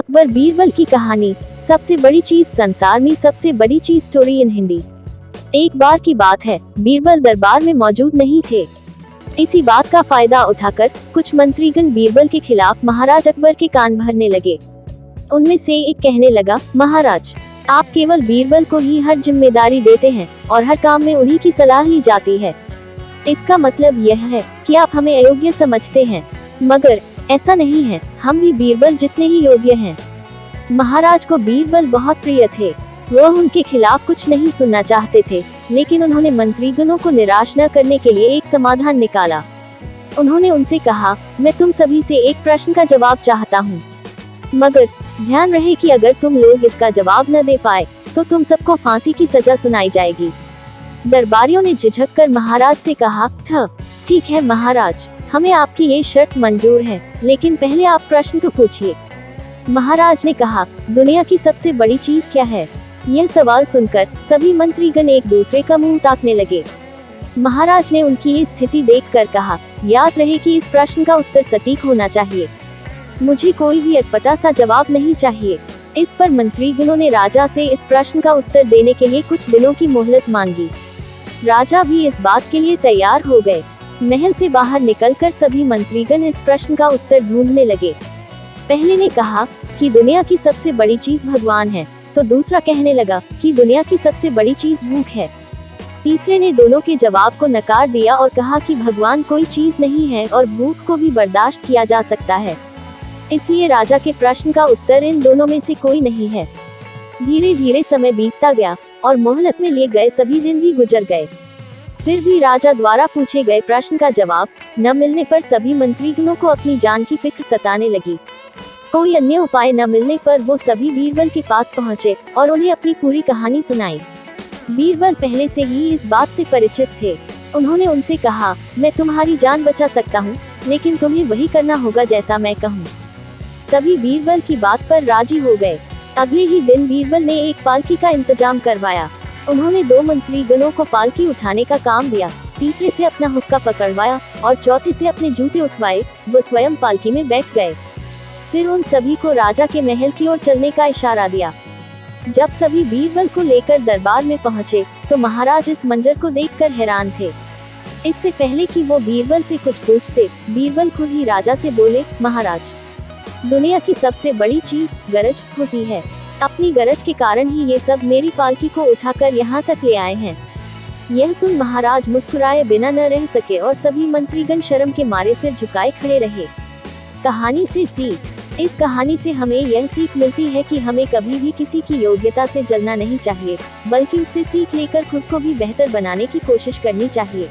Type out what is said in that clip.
अकबर बीरबल की कहानी, सबसे बड़ी चीज संसार में, सबसे बड़ी चीज स्टोरी इन हिंदी। एक बार की बात है, बीरबल दरबार में मौजूद नहीं थे। इसी बात का फायदा उठाकर कुछ मंत्रीगण बीरबल के खिलाफ महाराज अकबर के कान भरने लगे। उनमें से एक कहने लगा, महाराज, आप केवल बीरबल को ही हर जिम्मेदारी देते हैं और हर काम में उन्हीं की सलाह ली जाती है। इसका मतलब यह है कि आप हमें अयोग्य समझते हैं, मगर ऐसा नहीं है, हम भी बीरबल जितने ही योग्य हैं। महाराज को बीरबल बहुत प्रिय थे। वह उनके खिलाफ कुछ नहीं सुनना चाहते थे, लेकिन उन्होंने मंत्रीगणों को निराश न करने के लिए एक समाधान निकाला। उन्होंने उनसे कहा, मैं तुम सभी से एक प्रश्न का जवाब चाहता हूँ, मगर ध्यान रहे कि अगर तुम लोग इसका जवाब न दे पाए तो तुम सबको फांसी की सजा सुनाई जाएगी। दरबारियों ने झिझक कर महाराज से कहा, ठीक है महाराज, हमें आपकी ये शर्त मंजूर है, लेकिन पहले आप प्रश्न तो पूछिए। महाराज ने कहा, दुनिया की सबसे बड़ी चीज क्या है? यह सवाल सुनकर सभी मंत्रीगण एक दूसरे का मुंह ताकने लगे। महाराज ने उनकी ये स्थिति देखकर कहा, याद रहे कि इस प्रश्न का उत्तर सटीक होना चाहिए। मुझे कोई भी अटपटा सा जवाब नहीं चाहिए। इस पर मंत्रीगणों ने राजा से इस प्रश्न का उत्तर देने के लिए कुछ दिनों की मोहलत मांगी। राजा भी इस बात के लिए तैयार हो गए। महल से बाहर निकलकर सभी मंत्रीगण इस प्रश्न का उत्तर ढूंढने लगे। पहले ने कहा कि दुनिया की सबसे बड़ी चीज भगवान है, तो दूसरा कहने लगा कि दुनिया की सबसे बड़ी चीज भूख है। तीसरे ने दोनों के जवाब को नकार दिया और कहा कि भगवान कोई चीज नहीं है और भूख को भी बर्दाश्त किया जा सकता है। इसलिए राजा के प्रश्न का उत्तर इन दोनों में से कोई नहीं है। धीरे धीरे समय बीतता गया और मोहलत में लिए गए सभी दिन भी गुजर गए। फिर भी राजा द्वारा पूछे गए प्रश्न का जवाब न मिलने पर सभी मंत्रीगणों को अपनी जान की फिक्र सताने लगी। कोई अन्य उपाय न मिलने पर वो सभी बीरबल के पास पहुंचे और उन्हें अपनी पूरी कहानी सुनाई। बीरबल पहले से ही इस बात से परिचित थे। उन्होंने उनसे कहा, मैं तुम्हारी जान बचा सकता हूँ, लेकिन तुम्हें वही करना होगा जैसा मैं कहूँ। सभी बीरबल की बात पर राजी हो गए। अगले ही दिन बीरबल ने एक पालकी का इंतजाम करवाया। उन्होंने 2 मंत्रीगणों को पालकी उठाने का काम दिया, तीसरे से अपना हुक्का पकड़वाया और चौथे से अपने जूते उठवाए। वो स्वयं पालकी में बैठ गए। फिर उन सभी को राजा के महल की ओर चलने का इशारा दिया। जब सभी बीरबल को लेकर दरबार में पहुंचे, तो महाराज इस मंजर को देखकर हैरान थे। इससे पहले कि वो बीरबल से कुछ पूछते, बीरबल खुद ही राजा से बोले, महाराज, दुनिया की सबसे बड़ी चीज गरज होती है। अपनी गरज के कारण ही ये सब मेरी पालकी को उठाकर यहाँ तक ले आए हैं। यह सुन महाराज मुस्कुराए बिना न रह सके और सभी मंत्रीगण शर्म के मारे सिर झुकाए खड़े रहे। कहानी से सीख। इस कहानी से हमें यह सीख मिलती है कि हमें कभी भी किसी की योग्यता से जलना नहीं चाहिए, बल्कि उससे सीख लेकर खुद को भी बेहतर बनाने की कोशिश करनी चाहिए।